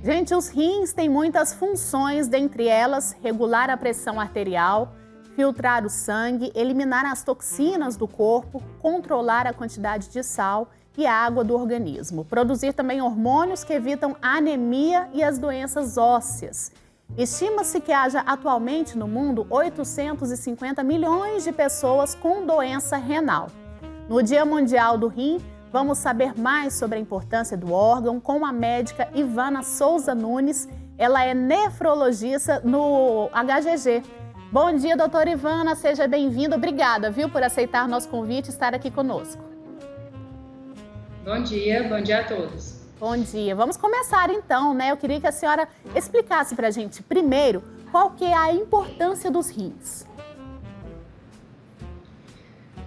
Gente, os rins têm muitas funções, dentre elas, regular a pressão arterial, filtrar o sangue, eliminar as toxinas do corpo, controlar a quantidade de sal e água do organismo, produzir também hormônios que evitam a anemia e as doenças ósseas. Estima-se que haja atualmente no mundo 850 milhões de pessoas com doença renal. No Dia Mundial do Rim, vamos saber mais sobre a importância do órgão com a médica Ivana Souza Nunes. Ela é nefrologista no HGG. Bom dia, doutora Ivana, seja bem-vinda. Obrigada, viu, por aceitar nosso convite e estar aqui conosco. Bom dia a todos. Bom dia. Vamos começar então, né? Eu queria que a senhora explicasse pra gente primeiro qual que é a importância dos rins.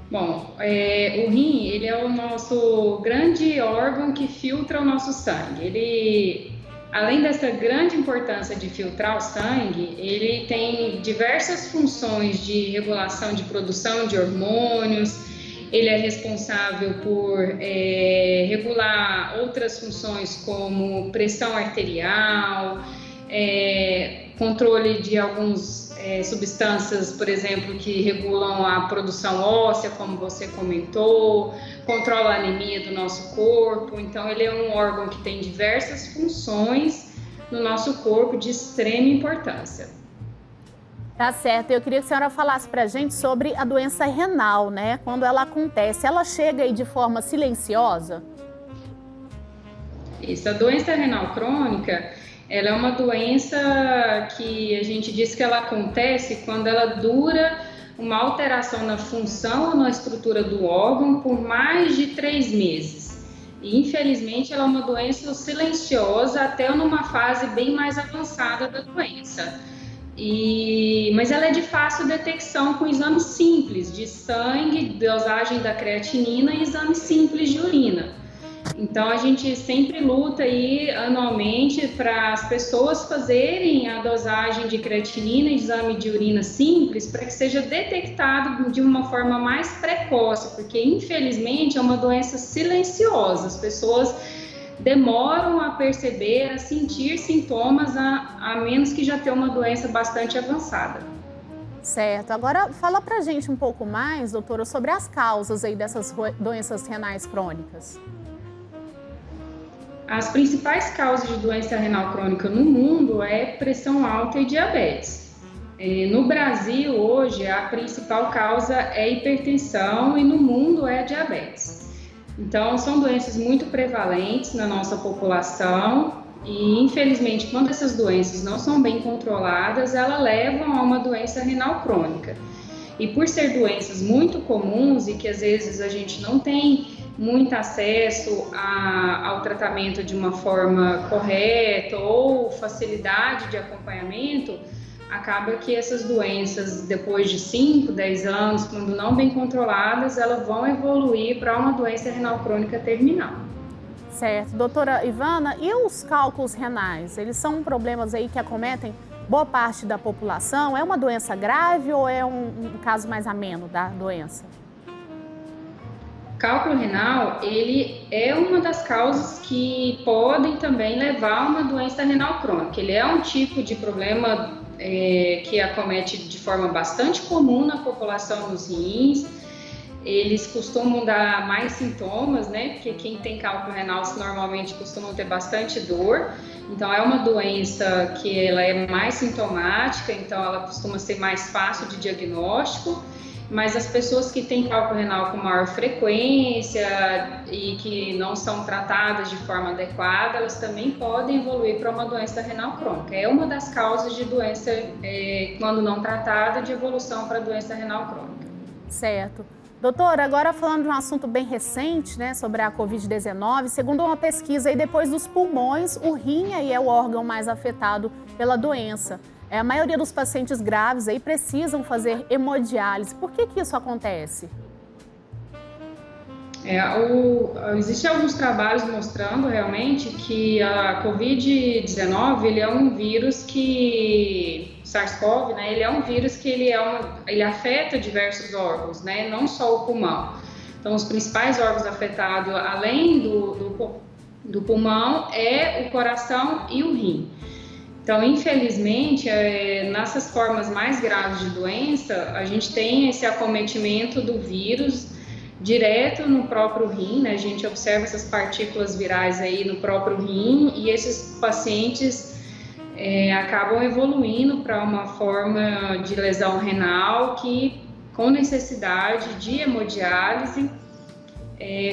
Bom, o rim, ele é o nosso grande órgão que filtra o nosso sangue. Ele, além dessa grande importância de filtrar o sangue, ele tem diversas funções de regulação de produção de hormônios. Ele é responsável por regular outras funções como pressão arterial, controle de alguns substâncias, por exemplo, que regulam a produção óssea, como você comentou, controla a anemia do nosso corpo. Então, ele é um órgão que tem diversas funções no nosso corpo de extrema importância. Tá certo. Eu queria que a senhora falasse pra gente sobre a doença renal, né? Quando ela acontece, ela chega aí de forma silenciosa? Isso, a doença renal crônica, ela é uma doença que a gente diz que ela acontece quando ela dura uma alteração na função ou na estrutura do órgão por mais de 3 meses. E, infelizmente, ela é uma doença silenciosa até numa fase bem mais avançada da doença. Mas ela é de fácil detecção com exames simples de sangue, dosagem da creatinina e exames simples de urina. Então, a gente sempre luta aí anualmente para as pessoas fazerem a dosagem de creatinina e exame de urina simples para que seja detectado de uma forma mais precoce, porque infelizmente é uma doença silenciosa. As pessoas demoram a perceber, a sentir sintomas, a menos que já tenha uma doença bastante avançada. Certo. Agora, fala pra gente um pouco mais, doutora, sobre as causas aí dessas doenças renais crônicas. As principais causas de doença renal crônica no mundo é pressão alta e diabetes. No Brasil, hoje, a principal causa é hipertensão e no mundo é a diabetes. Então, são doenças muito prevalentes na nossa população e, infelizmente, quando essas doenças não são bem controladas, elas levam a uma doença renal crônica. E por ser doenças muito comuns e que às vezes a gente não tem muito acesso ao tratamento de uma forma correta ou facilidade de acompanhamento, acaba que essas doenças, depois de 5, 10 anos, quando não bem controladas, elas vão evoluir para uma doença renal crônica terminal. Certo. Doutora Ivana, e os cálculos renais? Eles são problemas aí que acometem boa parte da população? É uma doença grave ou é um caso mais ameno da doença? Cálculo renal, ele é uma das causas que podem também levar a uma doença renal crônica. Ele é um tipo de problema que acomete de forma bastante comum na população dos rins. Eles costumam dar mais sintomas, né? Porque quem tem cálculo renal normalmente costumam ter bastante dor. Então é uma doença que ela é mais sintomática, então ela costuma ser mais fácil de diagnóstico. Mas as pessoas que têm cálculo renal com maior frequência e que não são tratadas de forma adequada, elas também podem evoluir para uma doença renal crônica. É uma das causas de doença, quando não tratada, de evolução para doença renal crônica. Certo. Doutora, agora falando de um assunto bem recente, né, sobre a Covid-19, segundo uma pesquisa aí, depois dos pulmões, o rim aí é o órgão mais afetado pela doença. A maioria dos pacientes graves aí precisam fazer hemodiálise. Por que isso acontece? Existem alguns trabalhos mostrando realmente que a Covid-19 ele é um vírus que, SARS-CoV, né, ele é um vírus que ele afeta diversos órgãos, né, não só o pulmão. Então, os principais órgãos afetados, além do pulmão é o coração e o rim. Então, infelizmente, nessas formas mais graves de doença, a gente tem esse acometimento do vírus direto no próprio rim, né? A gente observa essas partículas virais aí no próprio rim e esses pacientes acabam evoluindo para uma forma de lesão renal com necessidade de hemodiálise.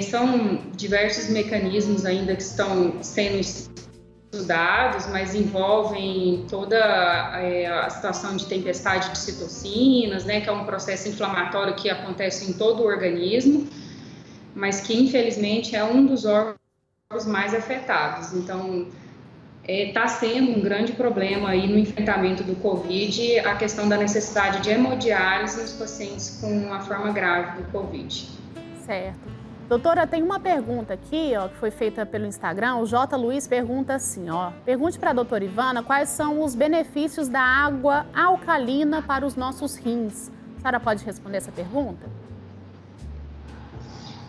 São diversos mecanismos ainda que estão sendo estudados, mas envolvem toda a situação de tempestade de citocinas, né, que é um processo inflamatório que acontece em todo o organismo, mas que infelizmente é um dos órgãos mais afetados. Então, está sendo um grande problema aí no enfrentamento do Covid, a questão da necessidade de hemodiálise nos pacientes com a forma grave do Covid. Certo. Doutora, tem uma pergunta aqui, que foi feita pelo Instagram. O J. Luiz pergunta assim, pergunte para a doutora Ivana quais são os benefícios da água alcalina para os nossos rins. A senhora pode responder essa pergunta?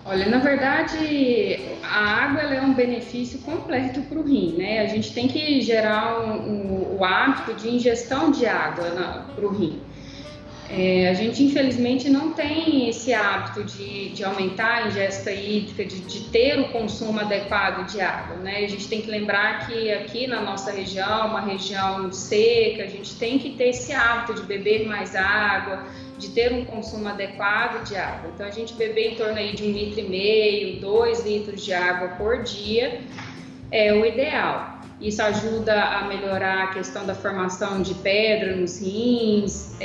Olha, na verdade, a água ela é um benefício completo para o rim, né? A gente tem que gerar o hábito de ingestão de água para o rim. A gente, infelizmente, não tem esse hábito de aumentar a ingesta hídrica, de ter o consumo adequado de água, né? A gente tem que lembrar que aqui na nossa região, uma região seca, a gente tem que ter esse hábito de beber mais água, de ter um consumo adequado de água. Então, a gente beber em torno aí de 1,5 litro, 2 litros de água por dia é o ideal. Isso ajuda a melhorar a questão da formação de pedra nos rins,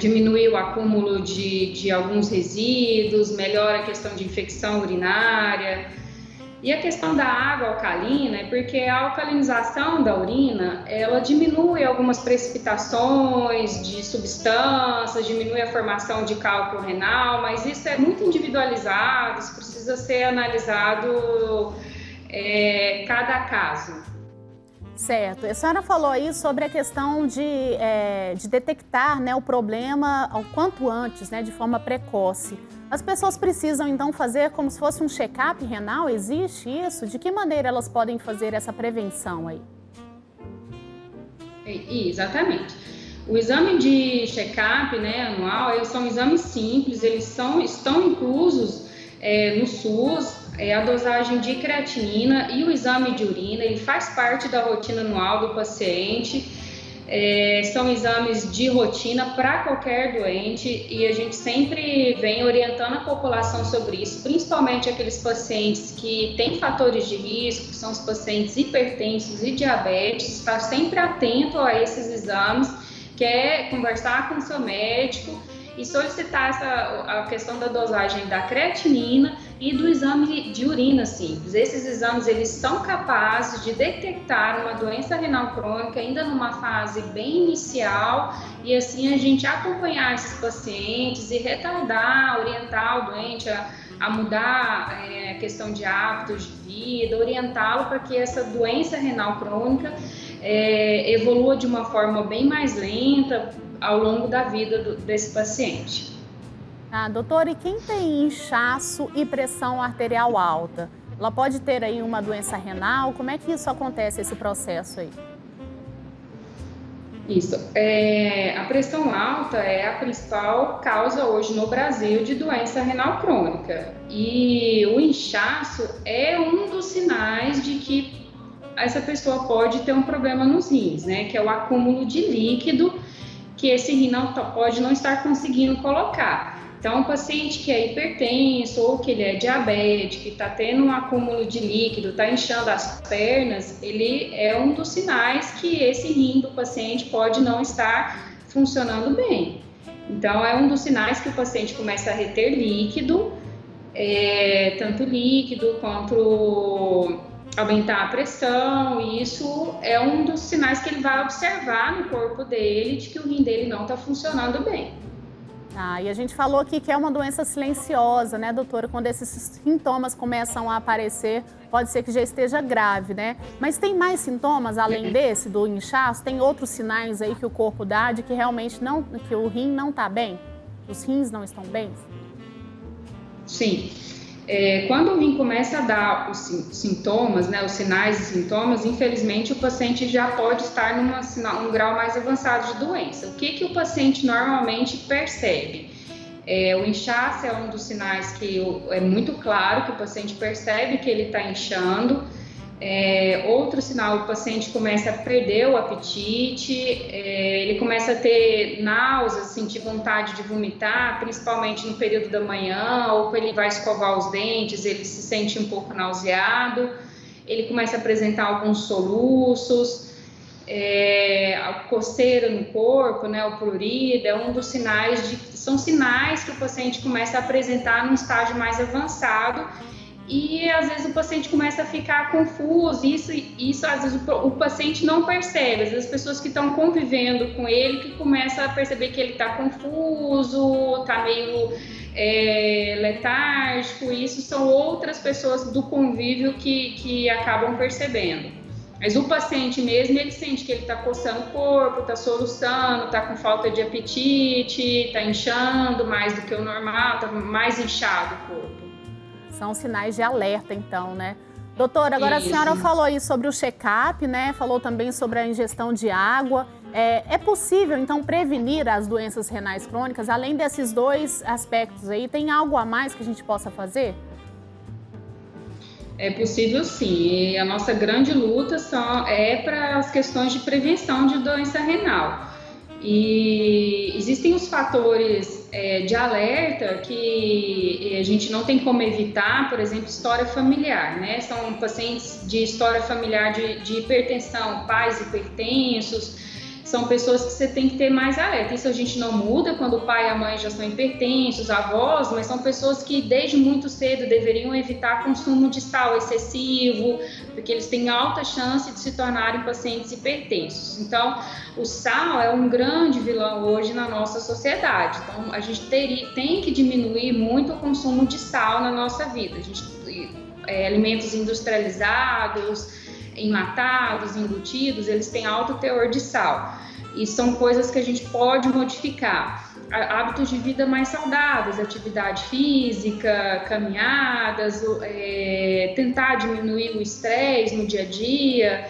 diminuir o acúmulo de alguns resíduos, melhora a questão de infecção urinária. E a questão da água alcalina é porque a alcalinização da urina, ela diminui algumas precipitações de substâncias, diminui a formação de cálculo renal, mas isso é muito individualizado, isso precisa ser analisado cada caso. Certo. A senhora falou aí sobre a questão de detectar, né, o problema o quanto antes, né, de forma precoce. As pessoas precisam, então, fazer como se fosse um check-up renal? Existe isso? De que maneira elas podem fazer essa prevenção aí? Exatamente. O exame de check-up, né, anual, eles são exames simples, eles estão inclusos no SUS. A dosagem de creatinina e o exame de urina, ele faz parte da rotina anual do paciente, são exames de rotina para qualquer doente e a gente sempre vem orientando a população sobre isso, principalmente aqueles pacientes que têm fatores de risco, que são os pacientes hipertensos e diabetes, estar sempre atento a esses exames, que é conversar com o seu médico e solicitar a questão da dosagem da creatinina e do exame de urina simples. Esses exames eles são capazes de detectar uma doença renal crônica ainda numa fase bem inicial e assim a gente acompanhar esses pacientes e retardar, orientar o doente a mudar a questão de hábitos de vida, orientá-lo para que essa doença renal crônica evolua de uma bem mais lenta ao longo da vida desse paciente. Doutora, e quem tem inchaço e pressão arterial alta? Ela pode ter aí uma doença renal? Como é que isso acontece, esse processo aí? Isso. A pressão alta é a principal causa hoje no Brasil de doença renal crônica. E o inchaço é um dos sinais de que essa pessoa pode ter um problema nos rins, né? Que é o acúmulo de líquido que esse rim pode não estar conseguindo colocar. Então, um paciente que é hipertenso ou que ele é diabético, que está tendo um acúmulo de líquido, está inchando as pernas, ele é um dos sinais que esse rim do paciente pode não estar funcionando bem. Então, é um dos sinais que o paciente começa a reter líquido, tanto líquido quanto aumentar a pressão, e isso é um dos sinais que ele vai observar no corpo dele de que o rim dele não está funcionando bem. E a gente falou aqui que é uma doença silenciosa, né, doutora? Quando esses sintomas começam a aparecer, pode ser que já esteja grave, né? Mas tem mais sintomas além desse, do inchaço? Tem outros sinais aí que o corpo dá de que realmente que o rim não está bem? Os rins não estão bem? Sim. Quando o rim começa a dar os sintomas, né, os sinais e sintomas, infelizmente o paciente já pode estar num grau mais avançado de doença. O que o paciente normalmente percebe? O inchaço é um dos sinais que é muito claro que o paciente percebe que ele está inchando. Outro sinal, o paciente começa a perder o apetite, ele começa a ter náuseas, sentir vontade de vomitar, principalmente no período da manhã, ou quando ele vai escovar os dentes, ele se sente um pouco nauseado, ele começa a apresentar alguns soluços, a coceira no corpo, né, o prurido, é um dos sinais, são sinais que o paciente começa a apresentar num estágio mais avançado. E às vezes o paciente começa a ficar confuso, isso às vezes o paciente não percebe, às vezes as pessoas que estão convivendo com ele que começam a perceber que ele está confuso, está meio letárgico, isso são outras pessoas do convívio que acabam percebendo. Mas o paciente mesmo, ele sente que ele está coçando o corpo, está soluçando, está com falta de apetite, está inchando mais do que o normal, está mais inchado o corpo. São sinais de alerta, então, né? Doutora, agora a senhora falou aí sobre o check-up, né? Falou também sobre a ingestão de água. É possível, então, prevenir as doenças renais crônicas? Além desses dois aspectos aí, tem algo a mais que a gente possa fazer? É possível, sim. E a nossa grande luta é para as questões de prevenção de doença renal. E existem os fatores de alerta que a gente não tem como evitar, por exemplo, história familiar, né? São pacientes de história familiar de hipertensão, pais hipertensos, são pessoas que você tem que ter mais alerta. Isso a gente não muda quando o pai e a mãe já são hipertensos, avós, mas são pessoas que desde muito cedo deveriam evitar consumo de sal excessivo, porque eles têm alta chance de se tornarem pacientes hipertensos. Então, o sal é um grande vilão hoje na nossa sociedade. Então, a gente tem que diminuir muito o consumo de sal na nossa vida. Alimentos industrializados, enlatados, embutidos, eles têm alto teor de sal. E são coisas que a gente pode modificar. Hábitos de vida mais saudáveis, atividade física, caminhadas, tentar diminuir o estresse no dia a dia,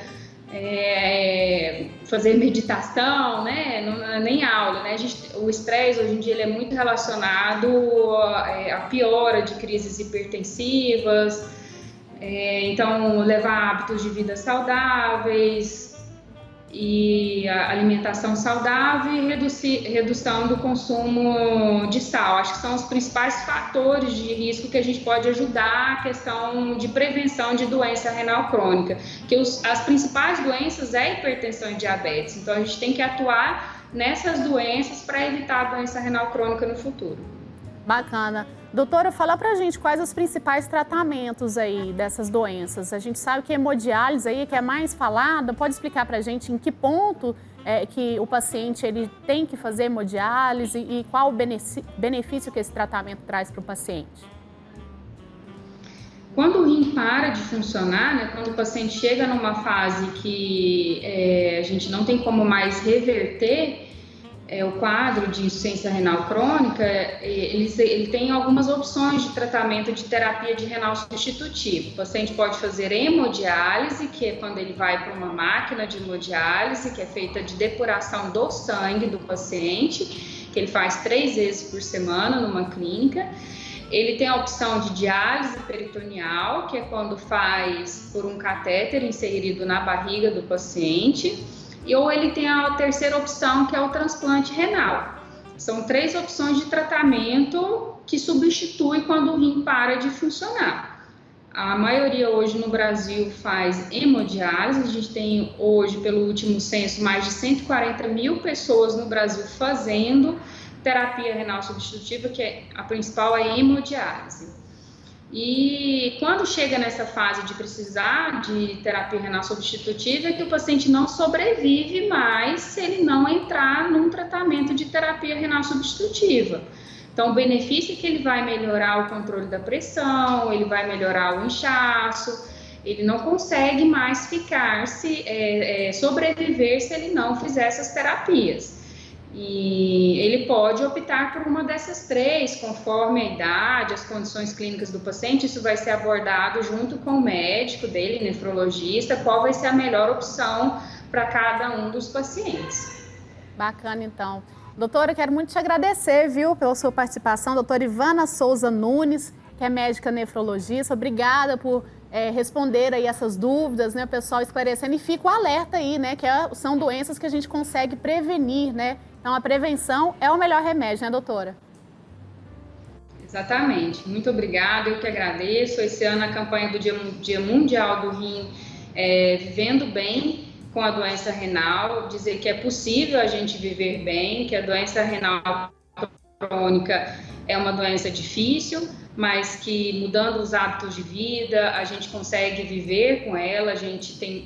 fazer meditação, né? Não é nem aula, né? O estresse hoje em dia ele é muito relacionado à piora de crises hipertensivas. Então, levar hábitos de vida saudáveis e a alimentação saudável e redução do consumo de sal. Acho que são os principais fatores de risco que a gente pode ajudar a questão de prevenção de doença renal crônica, que as principais doenças é hipertensão e diabetes. Então, a gente tem que atuar nessas doenças para evitar a doença renal crônica no futuro. Bacana. Doutora, fala pra gente quais os principais tratamentos aí dessas doenças. A gente sabe que a hemodiálise aí que é mais falada, pode explicar pra gente em que ponto que o paciente ele tem que fazer hemodiálise e qual o benefício que esse tratamento traz para o paciente? Quando o rim para de funcionar, né, quando o paciente chega numa fase que a gente não tem como mais reverter, o quadro de insuficiência renal crônica, ele tem algumas opções de tratamento de terapia de renal substitutivo. O paciente pode fazer hemodiálise, que é quando ele vai para uma máquina de hemodiálise, que é feita de depuração do sangue do paciente, que ele faz 3 vezes por semana numa clínica. Ele tem a opção de diálise peritoneal, que é quando faz por um catéter inserido na barriga do paciente. Ou ele tem a terceira opção, que é o transplante renal. São 3 opções de tratamento que substitui quando o rim para de funcionar. A maioria hoje no Brasil faz hemodiálise. A gente tem hoje, pelo último censo, mais de 140 mil pessoas no Brasil fazendo terapia renal substitutiva, que a principal é a hemodiálise. E quando chega nessa fase de precisar de terapia renal substitutiva, é que o paciente não sobrevive mais se ele não entrar num tratamento de terapia renal substitutiva. Então, o benefício é que ele vai melhorar o controle da pressão, ele vai melhorar o inchaço, ele não consegue mais sobreviver se ele não fizer essas terapias. E ele pode optar por uma dessas três, conforme a idade, as condições clínicas do paciente. Isso vai ser abordado junto com o médico dele, nefrologista, qual vai ser a melhor opção para cada um dos pacientes. Bacana, então. Doutora, quero muito te agradecer, viu, pela sua participação. Doutora Ivana Souza Nunes, que é médica nefrologista. Obrigada por responder aí essas dúvidas, né, o pessoal esclarecendo. E fica o alerta aí, né, que são doenças que a gente consegue prevenir, né? Então, a prevenção é o melhor remédio, né, doutora? Exatamente. Muito obrigada, eu que agradeço. Esse ano a campanha do Dia Mundial do Rim Vivendo Bem com a doença renal, dizer que é possível a gente viver bem, que a doença renal crônica é uma doença difícil, mas que mudando os hábitos de vida, a gente consegue viver com ela.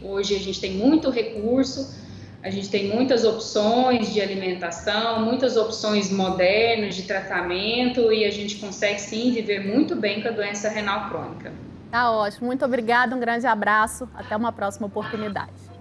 Hoje a gente tem muito recurso, a gente tem muitas opções de alimentação, muitas opções modernas de tratamento e a gente consegue sim viver muito bem com a doença renal crônica. Tá ótimo, muito obrigada, um grande abraço, até uma próxima oportunidade.